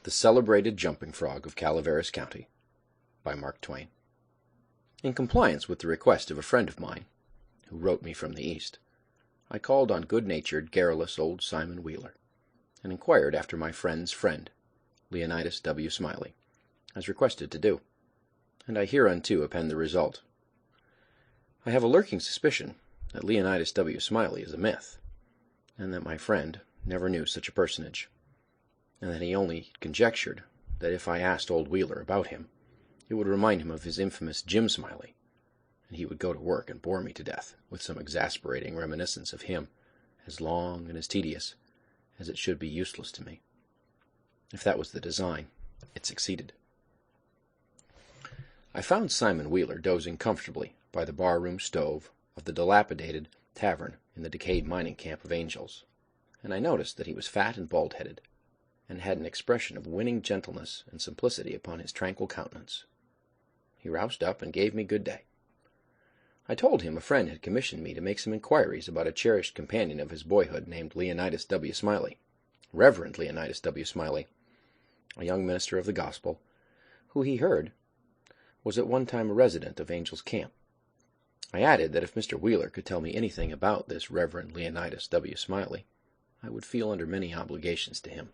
The Celebrated Jumping Frog of Calaveras County, by Mark Twain. In compliance with the request of a friend of mine, who wrote me from the East, I called on good-natured, garrulous old Simon Wheeler, and inquired after my friend's friend, Leonidas W. Smiley, as requested to do, and I hereunto append the result. I have a lurking suspicion that Leonidas W. Smiley is a myth, and that my friend never knew such a personage, and that he only conjectured that if I asked old Wheeler about him, it would remind him of his infamous Jim Smiley, and he would go to work and bore me to death with some exasperating reminiscence of him, as long and as tedious as it should be useless to me. If that was the design, it succeeded. I found Simon Wheeler dozing comfortably by the bar-room stove of the dilapidated tavern in the decayed mining camp of Angels, and I noticed that he was fat and bald-headed, and had an expression of winning gentleness and simplicity upon his tranquil countenance. He roused up and gave me good day. I told him a friend had commissioned me to make some inquiries about a cherished companion of his boyhood named Leonidas W. Smiley, Reverend Leonidas W. Smiley, a young minister of the gospel, who he heard was at one time a resident of Angel's Camp. I added that if Mr. Wheeler could tell me anything about this Reverend Leonidas W. Smiley, I would feel under many obligations to him.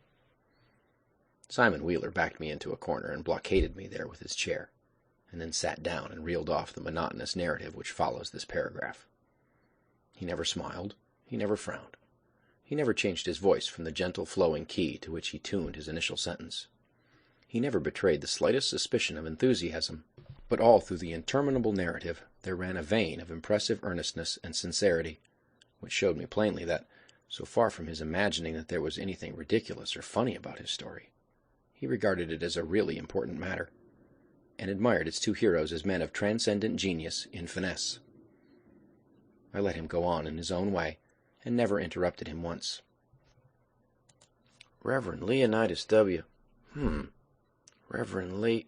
Simon Wheeler backed me into a corner and blockaded me there with his chair, and then sat down and reeled off the monotonous narrative which follows this paragraph. He never smiled, he never frowned, he never changed his voice from the gentle flowing key to which he tuned his initial sentence. He never betrayed the slightest suspicion of enthusiasm, but all through the interminable narrative there ran a vein of impressive earnestness and sincerity, which showed me plainly that, so far from his imagining that there was anything ridiculous or funny about his story, he regarded it as a really important matter, and admired its two heroes as men of transcendent genius in finesse. I let him go on in his own way, and never interrupted him once. Reverend Leonidas W. Reverend Lee...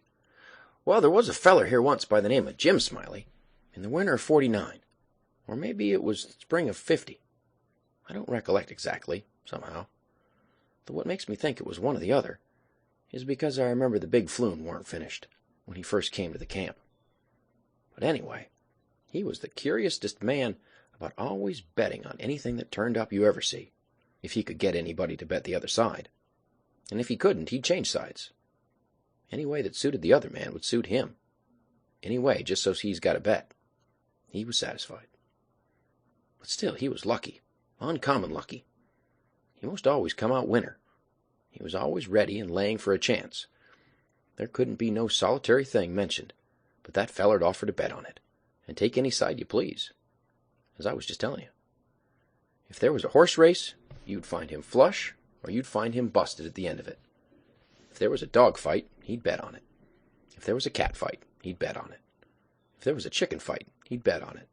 Well, there was a feller here once by the name of Jim Smiley, in the winter of '49, or maybe it was spring of '50. I don't recollect exactly, somehow, though what makes me think it was one or the other is because I remember the big flume weren't finished when he first came to the camp. But anyway, he was the curiousest man about always betting on anything that turned up you ever see, if he could get anybody to bet the other side. And if he couldn't, he'd change sides. Any way that suited the other man would suit him. Any way, just so he's got a bet. He was satisfied. But still, he was lucky, uncommon lucky. He most always come out winner. He was always ready and laying for a chance. There couldn't be no solitary thing mentioned, but that feller'd offer to bet on it, and take any side you please, as I was just telling you. If there was a horse race, you'd find him flush, or you'd find him busted at the end of it. If there was a dog fight, he'd bet on it. If there was a cat fight, he'd bet on it. If there was a chicken fight, he'd bet on it.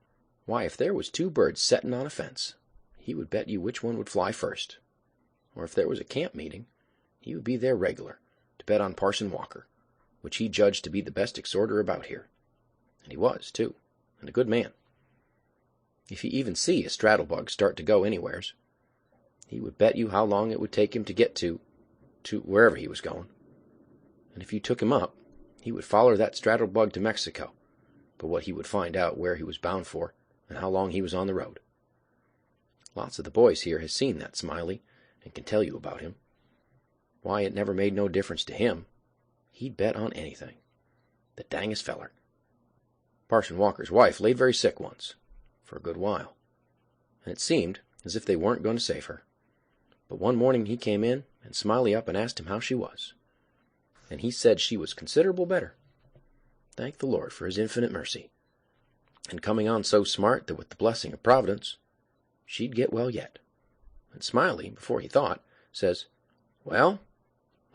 Why, if there was two birds settin' on a fence, he would bet you which one would fly first. Or if there was a camp meeting, he would be there regular, to bet on Parson Walker, which he judged to be the best exhorter about here. And he was, too, and a good man. If he even see a straddlebug start to go anywheres, he would bet you how long it would take him to get to wherever he was going. And if you took him up, he would follow that straddlebug to Mexico, but what he would find out where he was bound for and how long he was on the road. Lots of the boys here has seen that Smiley and can tell you about him. Why, it never made no difference to him. He'd bet on anything. The dangest feller. Parson Walker's wife laid very sick once, for a good while, and it seemed as if they weren't going to save her. But one morning he came in, and Smiley up and asked him how she was, and he said she was considerable better. Thank the Lord for his infinite mercy, and coming on so smart that with the blessing of Providence, she'd get well yet. And Smiley, before he thought, says, "Well,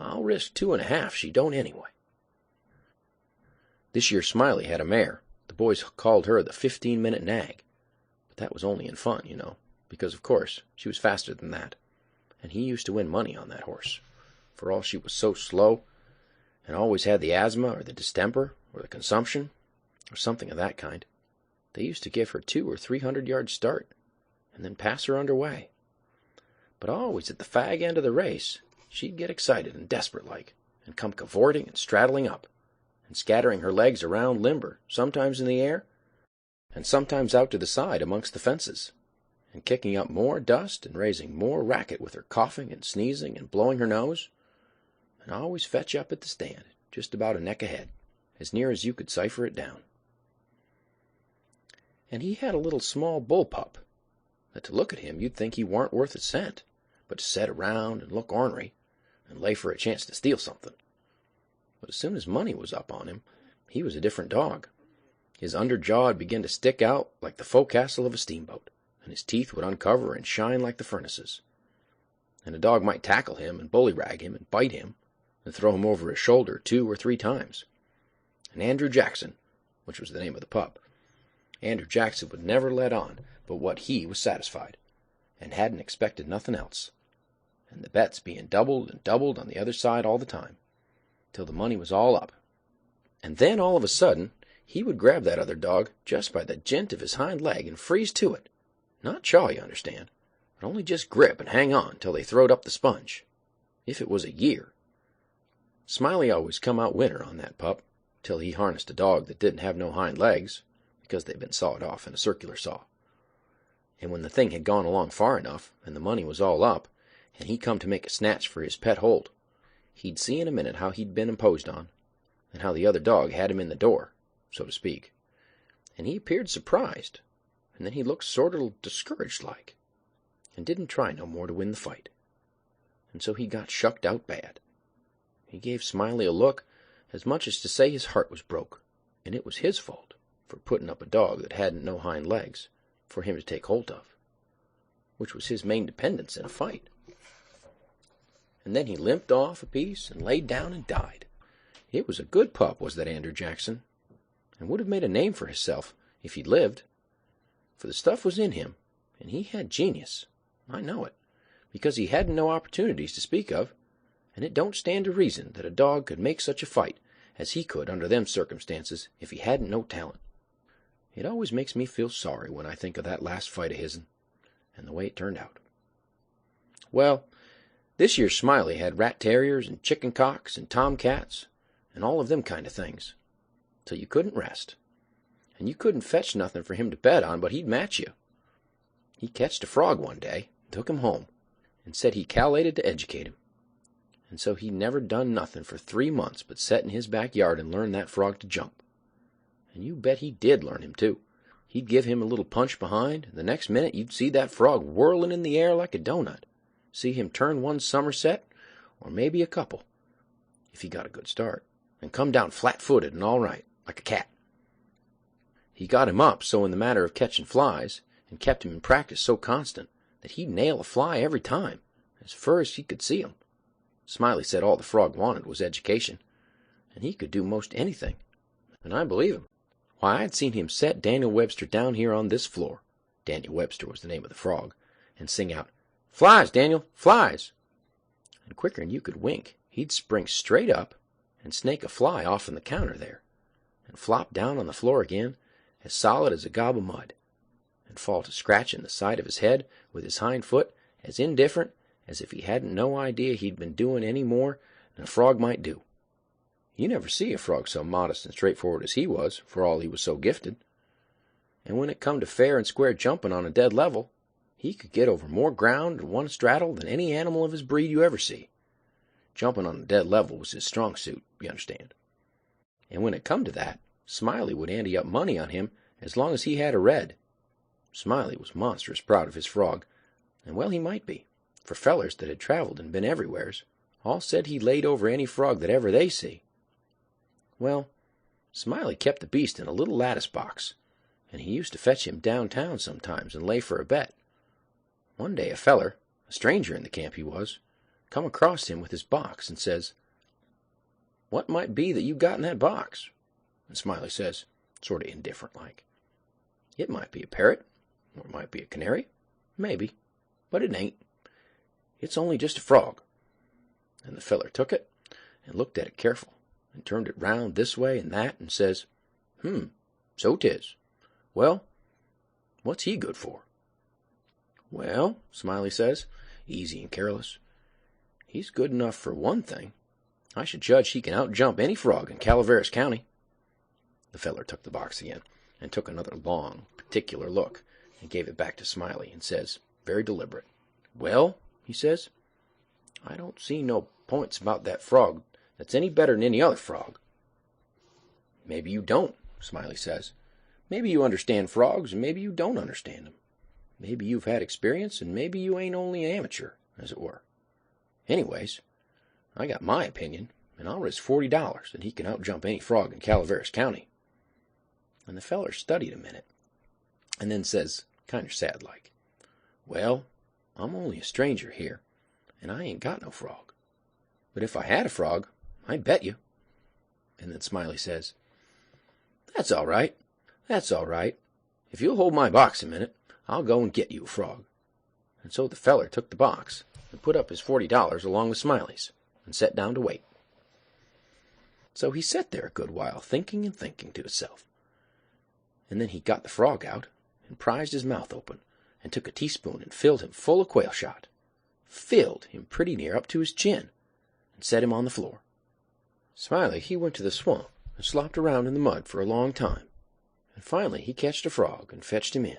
I'll risk 2.5 she don't anyway." This year Smiley had a mare. The boys called her the 15-minute nag, but that was only in fun, you know, because, of course, she was faster than that, and he used to win money on that horse, for all she was so slow, and always had the asthma or the distemper or the consumption or something of that kind. They used to give her 200 or 300 yards start, and then pass her underway. But always at the fag end of the race, she'd get excited and desperate-like, and come cavorting and straddling up, and scattering her legs around limber, sometimes in the air, and sometimes out to the side amongst the fences, and kicking up more dust and raising more racket with her coughing and sneezing and blowing her nose, and always fetch up at the stand, just about a neck ahead, as near as you could cipher it down. And he had a little small bull pup, that to look at him you'd think he warn't worth a cent, but to set around and look ornery, and lay for a chance to steal something. But as soon as money was up on him, he was a different dog. His under jaw'd begin to stick out like the forecastle of a steamboat, and his teeth would uncover and shine like the furnaces. And a dog might tackle him and bullyrag him and bite him, and throw him over his shoulder 2 or 3 times. And Andrew Jackson, which was the name of the pup, Andrew Jackson would never let on but what he was satisfied, and hadn't expected nothing else, and the bets being doubled and doubled on the other side all the time, till the money was all up. And then all of a sudden he would grab that other dog just by the jint of his hind leg and freeze to it. Not chaw, you understand, but only just grip and hang on till they throwed up the sponge. If it was a year. Smiley always come out winner on that pup, till he harnessed a dog that didn't have no hind legs, because they'd been sawed off in a circular saw. And when the thing had gone along far enough, and the money was all up, and he come to make a snatch for his pet hold, he'd see in a minute how he'd been imposed on, and how the other dog had him in the door, so to speak. And he appeared surprised, and then he looked sort of discouraged like, and didn't try no more to win the fight. And so he got shucked out bad. He gave Smiley a look, as much as to say his heart was broke, and it was his fault, for putting up a dog that hadn't no hind legs, for him to take hold of, which was his main dependence in a fight. And then he limped off a piece and laid down and died. It was a good pup, was that Andrew Jackson, and would have made a name for himself if he'd lived, for the stuff was in him, and he had genius. I know it, because he hadn't no opportunities to speak of, and it don't stand to reason that a dog could make such a fight as he could under them circumstances if he hadn't no talent. It always makes me feel sorry when I think of that last fight of his'n, and the way it turned out. Well, this year Smiley had rat terriers and chicken cocks and tomcats and all of them kind of things, till you couldn't rest, and you couldn't fetch nothing for him to bet on but he'd match you. He catched a frog one day, took him home, and said he cal'lated to educate him, and so he never done nothing for 3 months but set in his backyard and learn that frog to jump. And you bet he did learn him, too. He'd give him a little punch behind, and the next minute you'd see that frog whirling in the air like a doughnut, see him turn one somerset, or maybe a couple, if he got a good start, and come down flat-footed and all right, like a cat. He got him up so in the matter of catching flies, and kept him in practice so constant, that he'd nail a fly every time, as fur as he could see 'em. Smiley said all the frog wanted was education, and he could do most anything, and I believe him. Why, I'd seen him set Daniel Webster down here on this floor, Daniel Webster was the name of the frog, and sing out, "Flies, Daniel, flies!" And quicker'n you could wink, he'd spring straight up and snake a fly off'n the counter there, and flop down on the floor again, as solid as a gob of mud, and fall to scratching the side of his head with his hind foot as indifferent as if he hadn't no idea he'd been doing any more than a frog might do. You never see a frog so modest and straightforward as he was, for all he was so gifted. And when it come to fair and square jumping on a dead level, he could get over more ground in one straddle than any animal of his breed you ever see. Jumping on a dead level was his strong suit, you understand. And when it come to that, Smiley would ante up money on him as long as he had a red. Smiley was monstrous proud of his frog, and well he might be, for fellers that had traveled and been everywheres all said he laid over any frog that ever they see. Well, Smiley kept the beast in a little lattice box, and he used to fetch him downtown sometimes and lay for a bet. One day a feller, a stranger in the camp he was, come across him with his box and says, "What might be that you got in that box?" And Smiley says, sort of indifferent like, "It might be a parrot, or it might be a canary, maybe, but it ain't. It's only just a frog." And the feller took it and looked at it careful, and turned it round this way and that, and says, "So 'tis. Well, what's he good for?" "Well," Smiley says, easy and careless, "he's good enough for one thing, I should judge he can outjump any frog in Calaveras County. The feller took the box again, and took another long, particular look, and gave it back to Smiley, and says, very deliberate, "Well," he says, "I don't see no points about that frog that's any better than any other frog." "Maybe you don't," Smiley says. "Maybe you understand frogs, and maybe you don't understand them. Maybe you've had experience, and maybe you ain't only an amateur, as it were. Anyways, I got my opinion, and I'll risk $40 that he can outjump any frog in Calaveras County." And the feller studied a minute, and then says, kinder sad-like, "Well, I'm only a stranger here, and I ain't got no frog. But if I had a frog, I'd bet you." And then Smiley says, "That's all right. That's all right. If you'll hold my box a minute, I'll go and get you a frog." And so the feller took the box and put up his $40 along with Smiley's, and sat down to wait. So he sat there a good while, thinking and thinking to himself. And then he got the frog out, and prized his mouth open, and took a teaspoon and filled him full of quail shot. Filled him pretty near up to his chin, and set him on the floor. Smiley, he went to the swamp, and slopped around in the mud for a long time. And finally he catched a frog, and fetched him in,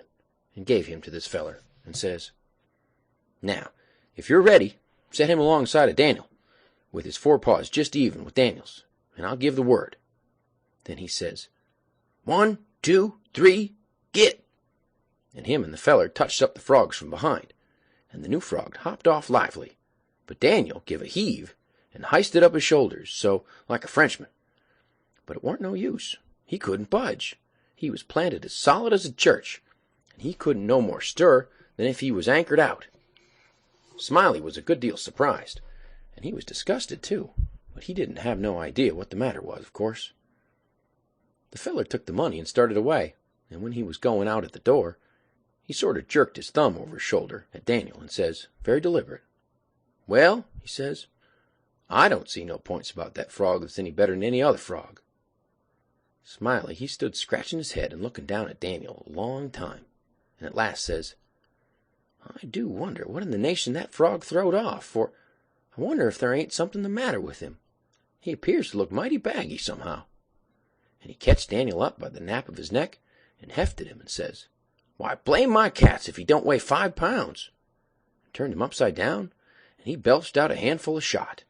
and gave him to this feller, and says, "Now, if you're ready, set him alongside of Daniel, with his forepaws just even with Daniel's, and I'll give the word." Then he says, "1, 2, 3, get!" And him and the feller touched up the frogs from behind, and the new frog hopped off lively, but Daniel give a heave, and hysted up his shoulders, so, like a Frenchman. But it warn't no use. He couldn't budge. He was planted as solid as a church, and he couldn't no more stir than if he was anchored out. Smiley was a good deal surprised, and he was disgusted too, but he didn't have no idea what the matter was, of course. The feller took the money and started away, and when he was going out at the door, he sort of jerked his thumb over his shoulder at Daniel and says, very deliberate, "Well," he says, "I don't see no points about that frog that's any better than any other frog." Smiley, he stood scratching his head and looking down at Daniel a long time, and at last says, "I do wonder what in the nation that frog throwed off, for I wonder if there ain't something the matter with him. He appears to look mighty baggy somehow." And he catched Daniel up by the nape of his neck and hefted him and says, "Why, blame my cats if he don't weigh 5 pounds. And turned him upside down, and he belched out a handful of shot.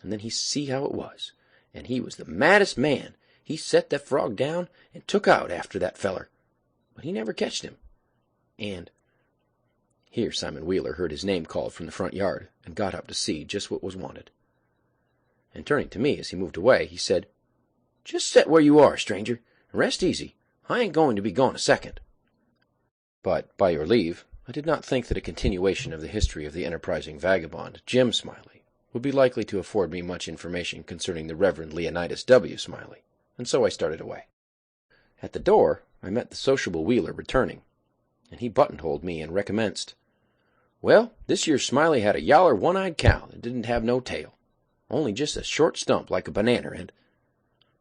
And then he see how it was, and he was the maddest man. He set that frog down and took out after that feller, but he never catched him. And—" Here Simon Wheeler heard his name called from the front yard, and got up to see just what was wanted. And turning to me as he moved away, he said, "Just set where you are, stranger, and rest easy. I ain't going to be gone a second." But, by your leave, I did not think that a continuation of the history of the enterprising vagabond, Jim Smiley, would be likely to afford me much information concerning the Reverend Leonidas W. Smiley, and so I started away. At the door I met the sociable Wheeler returning, and he buttonholed me and recommenced, "Well, this year Smiley had a yaller one-eyed cow that didn't have no tail, only just a short stump like a banana, and—"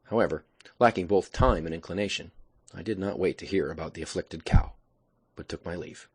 However, lacking both time and inclination, I did not wait to hear about the afflicted cow, but took my leave.